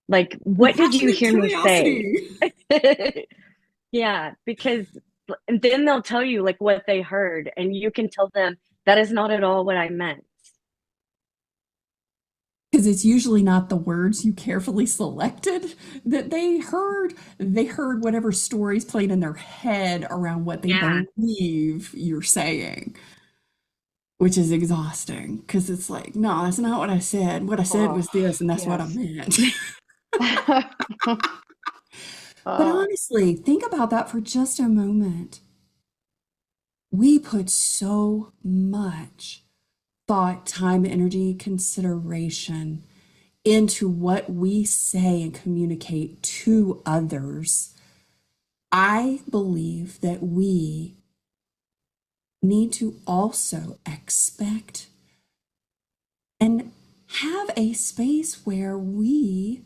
Like, what did you Compassionate hear me say? curiosity. Yeah, because then they'll tell you like what they heard, and you can tell them that is not at all what I meant. Because it's usually not the words you carefully selected that they heard. They heard whatever stories played in their head around what they Yeah. believe you're saying, which is exhausting because it's like, no, that's not what I said. What I said Oh, was this, and that's what I yes. meant. But Uh, honestly, think about that for just a moment. We put so much thought, time, energy, consideration into what we say and communicate to others. I believe that we need to also expect and have a space where we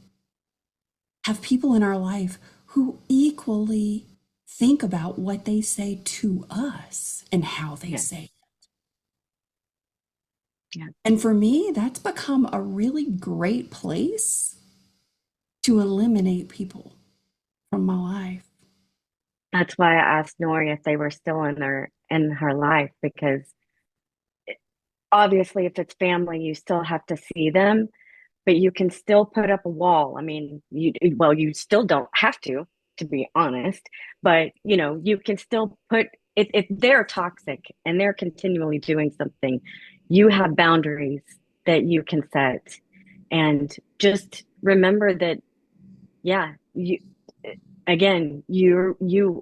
have people in our life who equally think about what they say to us and how they Yeah. say it. Yeah. And for me, that's become a really great place to eliminate people from my life. That's why I asked Nori if they were still in her life, because obviously if it's family, you still have to see them, but you can still put up a wall. I mean, you still don't have to be honest, but you can still put if they're toxic and they're continually doing something, you have boundaries that you can set. And just remember that, yeah, you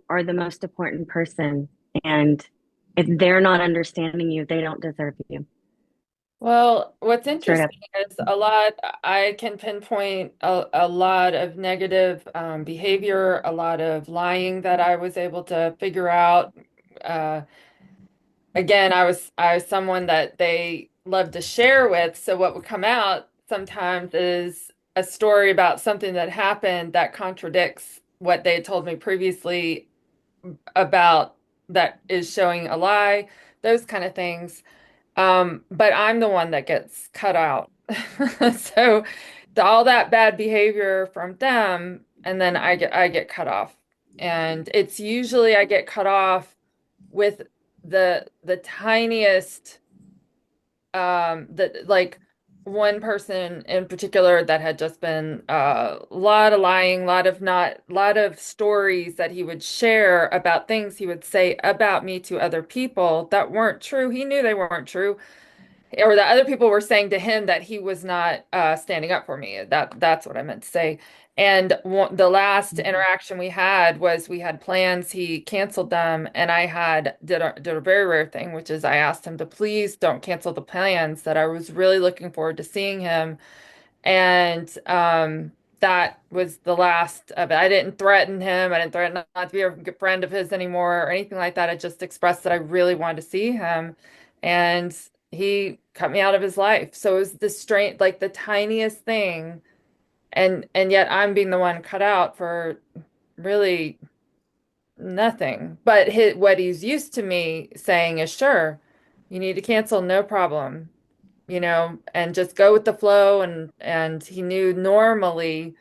are the most important person. And if they're not understanding you, they don't deserve you. Well, what's Straight up. interesting is I can pinpoint a lot of negative behavior, a lot of lying that I was able to figure out. Uh, again, I was someone that they love to share with. So what would come out sometimes is a story about something that happened that contradicts what they had told me previously about that is showing a lie, those kind of things. But I'm the one that gets cut out. So all that bad behavior from them, and then I get cut off. And it's usually I get cut off with the tiniest that like one person in particular that had just been a lot of lying, lot of stories that he would share about things he would say about me to other people that weren't true. He knew they weren't true. or that other people were saying to him that he was not standing up for me. That's what I meant to say. And the last interaction we had was we had plans. He canceled them, and I had did a very rare thing, which is I asked him to please don't cancel the plans. That I was really looking forward to seeing him, and that was the last of it. I didn't threaten him. I didn't threaten not to be a good friend of his anymore or anything like that. I just expressed that I really wanted to see him. And he cut me out of his life. So it was the strange, like the tiniest thing. And yet I'm being the one cut out for really nothing. But what he's used to me saying is, sure, you need to cancel, no problem, and just go with the flow, and he knew normally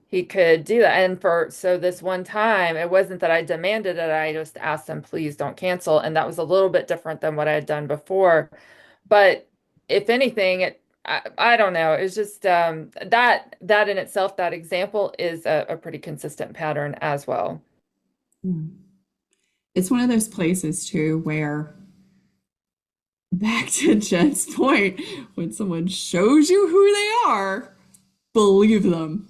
he could do that. And so this one time, it wasn't that I demanded it, I just asked him, please don't cancel. And that was a little bit different than what I had done before. But if anything, I don't know. It's just that in itself, that example is a pretty consistent pattern as well. Yeah. It's one of those places too where, back to Jen's point, when someone shows you who they are, believe them.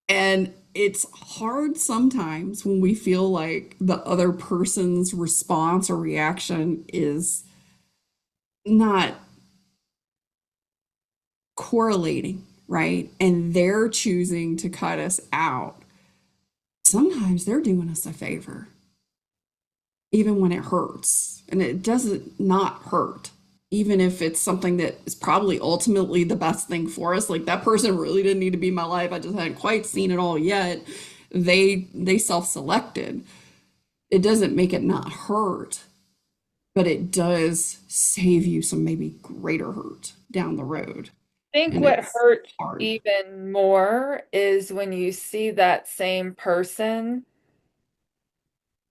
And it's hard sometimes when we feel like the other person's response or reaction is not correlating, right? And they're choosing to cut us out. Sometimes they're doing us a favor, even when it hurts. And it doesn't not hurt, even if it's something that is probably ultimately the best thing for us. Like, that person really didn't need to be in my life. I just hadn't quite seen it all yet. They self-selected. It doesn't make it not hurt, but it does save you some maybe greater hurt down the road. I think And what it's hurts hard. even more is when you see that same person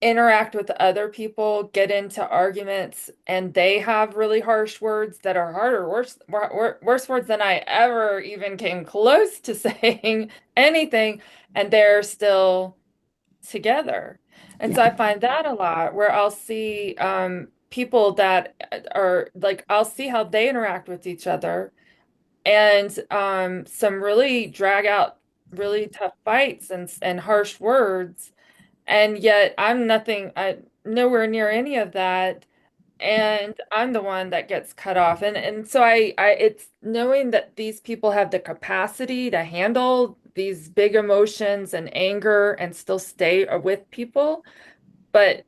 interact with other people, get into arguments, and they have really harsh words that are harder, worse words than I ever even came close to saying anything, and they're still together. And so Yeah. I find that a lot where I'll see people that are like, I'll see how they interact with each other, and some really drag out really tough fights and harsh words, and yet I nowhere near any of that, and I'm the one that gets cut off. And so it's knowing that these people have the capacity to handle these big emotions and anger and still stay with people, but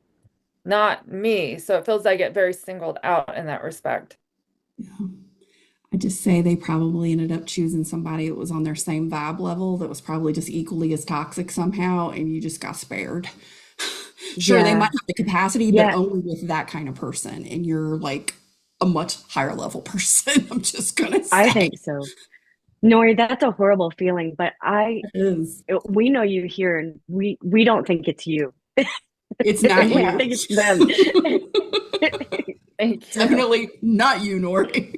not me. So it feels like I get very singled out in that respect. Yeah. I just say they probably ended up choosing somebody that was on their same vibe level that was probably just equally as toxic somehow, and you just got spared. Sure, they might Yeah. have the capacity, but Yeah. only with that kind of person, and you're like a much higher level person. I'm just gonna I say think so. Nori, that's a horrible feeling, but it is. we know you here, and we don't think it's you. It's not We you. think it's them. Thank you. Definitely not you, Nori.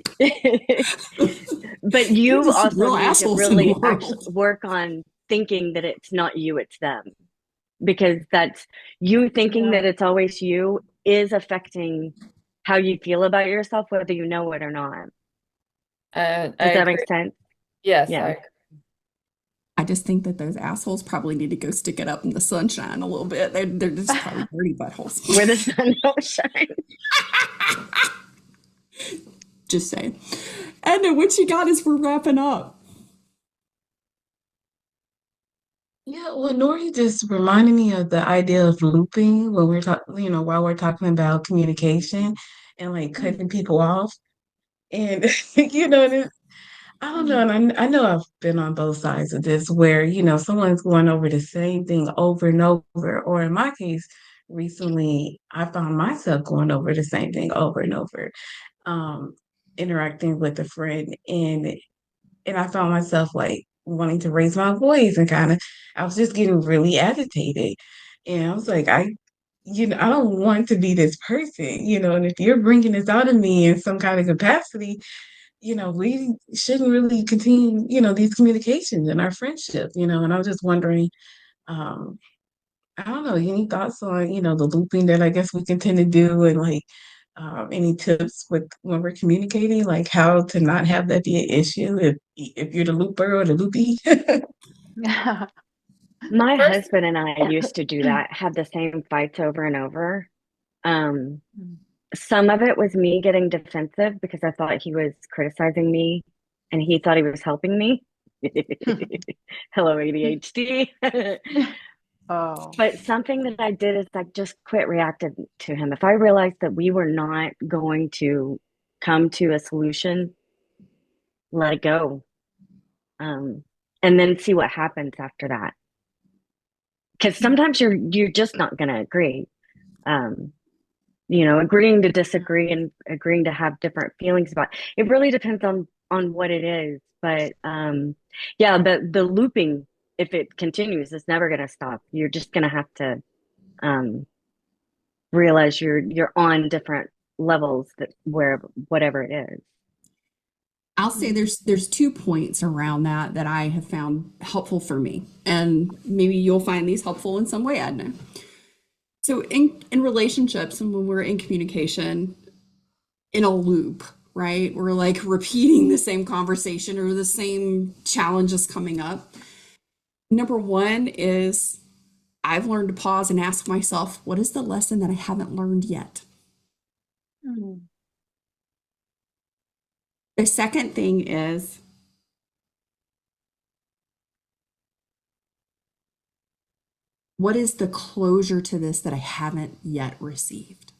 But There's you just some also real need to assholes in the really actually world. work on thinking that it's not you, it's them. Because that's you thinking Yeah, that it's always you is affecting how you feel about yourself, whether you know it or not. I Does that agree. make sense? Yes, Yeah. I just think that those assholes probably need to go stick it up in the sunshine a little bit. They're just probably dirty buttholes. Where the sun don't shine. Just saying. And then what you got as we're wrapping up? Yeah, well, Nori just reminded me of the idea of looping when we're talking, while we're talking about communication and like cutting people off. And, I don't know. And I know I've been on both sides of this where, someone's going over the same thing over and over. Or in my case, recently, I found myself going over the same thing over and over, um, interacting with a friend. And I found myself like wanting to raise my voice and I was just getting really agitated. And I was like, I don't want to be this person, and if you're bringing this out of me in some kind of capacity, we shouldn't really continue, these communications and our friendship, and I was just wondering, um, I don't know, any thoughts on, the looping that I guess we can tend to do and like Any tips with when we're communicating, like how to not have that be an issue if you're the looper or the loopy? My First, husband and I used to do that, have the same fights over and over. Um, some of it was me getting defensive because I thought he was criticizing me and he thought he was helping me. Hello, ADHD. Oh. But something that I did is I just quit reacting to him. If I realized that we were not going to come to a solution, let it go. Um, and then see what happens after that. Because sometimes you're just not going to agree. Um, agreeing to disagree and agreeing to have different feelings about it really depends on what it is. But yeah, the looping, if it continues, is never going to stop. You're just going to have to um, realize you're on different levels that where whatever it is. I'll say there's 2 points around that I have found helpful for me, and maybe you'll find these helpful in some way, Adna. So in relationships and when we're in communication, in a loop, right? We're like repeating the same conversation or the same challenges coming up. Number one is I've learned to pause and ask myself, what is the lesson that I haven't learned yet? Mm. The second thing is what is the closure to this that I haven't yet received?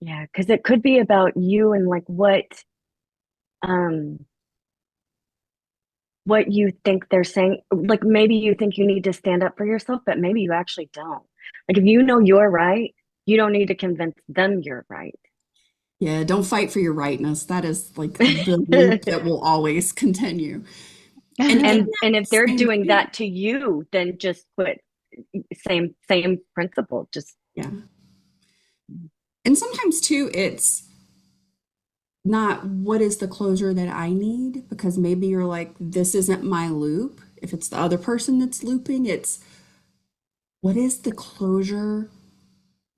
Yeah, because it could be about you and like um what you think they're saying. Like maybe you think you need to stand up for yourself, but maybe you actually don't. Like if you know you're right, you don't need to convince them you're right. Yeah, don't fight for your rightness. That is like the loop that will always continue. And in And that if they're same doing vein, that to you, then just quit. Same principle. Just yeah. And sometimes too, it's not what is the closure that I need, because maybe you're like, this isn't my loop. If it's the other person that's looping, it's what is the closure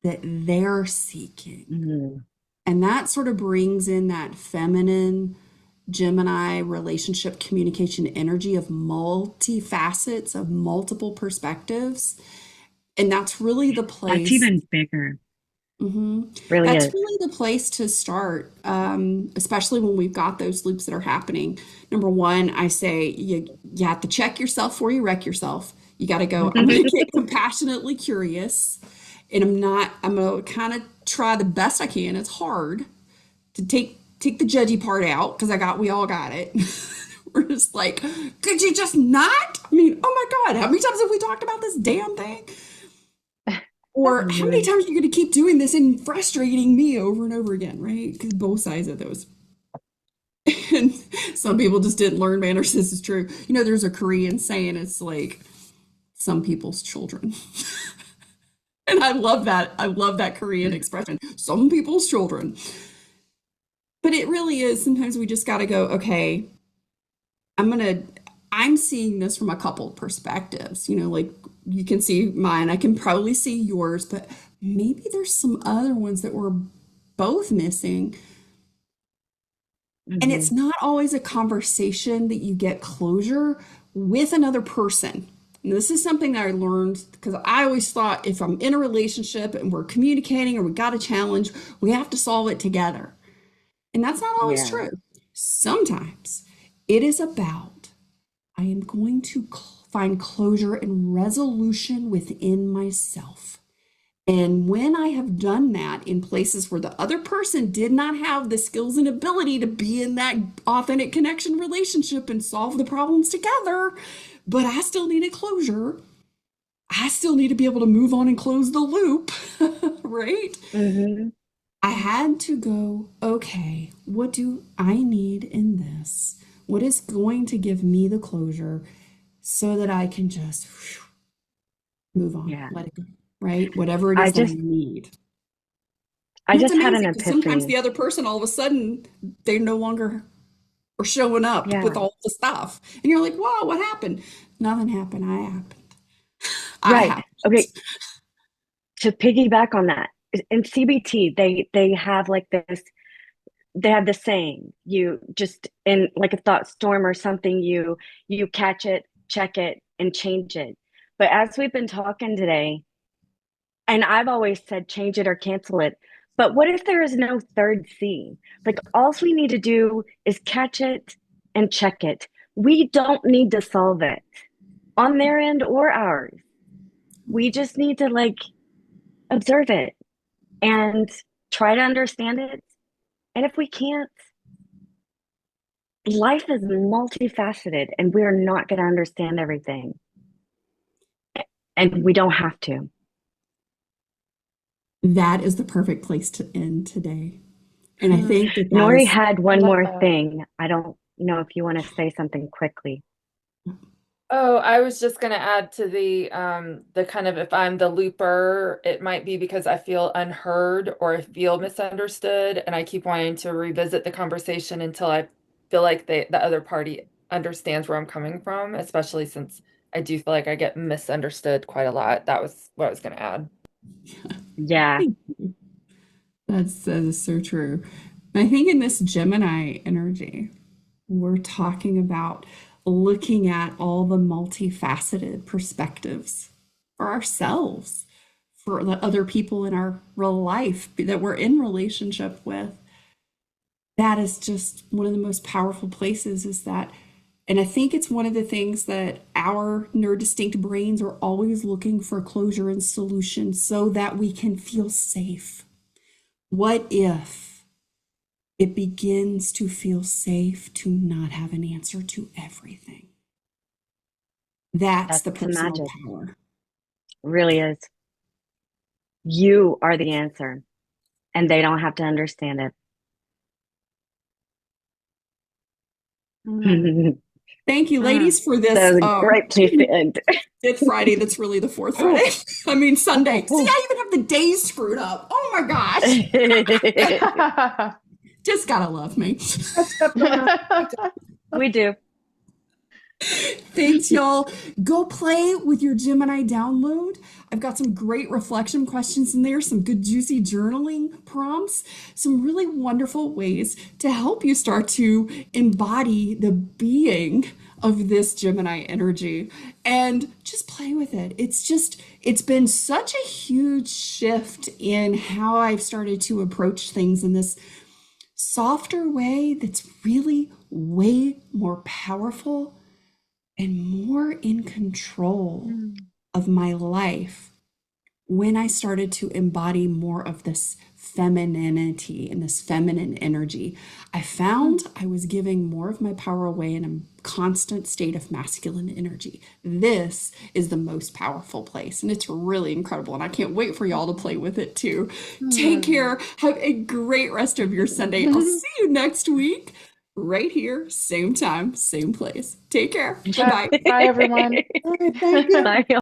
that they're seeking? mm, And that sort of brings in that feminine Gemini relationship communication energy of multifacets, of multiple perspectives. And that's really the that's place. even bigger. hmm Really That's is. really the place to start, especially when we've got those loops that are happening. Number one, I say you have to check yourself before you wreck yourself. You got to go, I'm going to get compassionately curious. And I'm going to kind of try the best I can. It's hard to take the judgy part out because we all got it. We're just like, could you just not? I mean, oh my God, how many times have we talked about this damn thing? Or how many Mhm. times are you going to keep doing this and frustrating me over and over again, right? Because both sides of those. And some people just didn't learn manners. This is true. There's a Korean saying, it's like some people's children. And I love that. I love that Korean expression, some people's children. But it really is. Sometimes we just got to go, okay, I'm going to, I'm seeing this from a couple of perspectives. Like you can see mine, I can probably see yours, but maybe there's some other ones that we're both missing. And it's Mhm. not always a conversation that you get closure with another person. And this is something that I learned because I always thought if I'm in a relationship and we're communicating or we got a challenge, we have to solve it together. And that's not always Yeah. true. Sometimes it is about I am going to find closure and resolution within myself. And when I have done that in places where the other person did not have the skills and ability to be in that authentic connection relationship and solve the problems together, but I still needed closure, I still need to be able to move on and close the loop, right? Hmm. I had to go, okay, what do I need in this? What is going to give me the closure so that I can just move on, Yeah. let it go, right? Whatever it I is that I just need. I And it's just had an amazing because sometimes epiphany. the other person, all of a sudden, they no longer are showing up with Yeah. all the stuff. And you're like, wow, what happened? Nothing happened. I happened. I Right. happened. Okay. To piggyback on that, in CBT, they have like this, they have the saying, you just in like a thought storm or something, you catch it, check it, and change it. But as we've been talking today, and I've always said change it or cancel it. But what if there is no third C? Like all we need to do is catch it and check it. We don't need to solve it on their end or ours. We just need to like observe it and try to understand it. And if we can't, life is multifaceted and we're not going to understand everything. And we don't have to. That is the perfect place to end today. And I think that Nori is, had one love more that. thing. I don't know if you want to say something quickly. Oh, I was just gonna add to the kind of if I'm the looper, it might be because I feel unheard or I feel misunderstood, and I keep wanting to revisit the conversation until I feel like the other party understands where I'm coming from, especially since I do feel like I get misunderstood quite a lot. That was what I was gonna add. Yeah. thank you. That is so true. I think in this Gemini energy, we're talking about looking at all the multifaceted perspectives for ourselves, for the other people in our real life that we're in relationship with. That is just one of the most powerful places is that, and I think it's one of the things that our neurodistinct brains are always looking for closure and solution so that we can feel safe. What if it begins to feel safe to not have an answer to everything? That's the That's the personal magic. power. Really is. You are the answer, and they don't have to understand Mm, it. Thank you, mm. ladies, for this So great place to end. Fifth Friday. That's really the fourth Friday. I mean, Sunday. See, I even have the days screwed up. Oh my gosh. Just gotta love me. Got stuff going on. We do. Thanks, y'all. Go play with your Gemini download. I've got some great reflection questions in there, some good, juicy journaling prompts, some really wonderful ways to help you start to embody the being of this Gemini energy and just play with it. It's been such a huge shift in how I've started to approach things in this softer way that's really way more powerful and more in control of my life when I started to embody more of this femininity and this feminine energy. I found I was giving more of my power away in a constant state of masculine energy. This is the most powerful place, and it's really incredible. And I can't wait for y'all to play with it too. Take care. Have a great rest of your Sunday. I'll see you next week, right here, same time, same place. Take care. Bye bye. Bye, everyone. All right, thank you. Bye.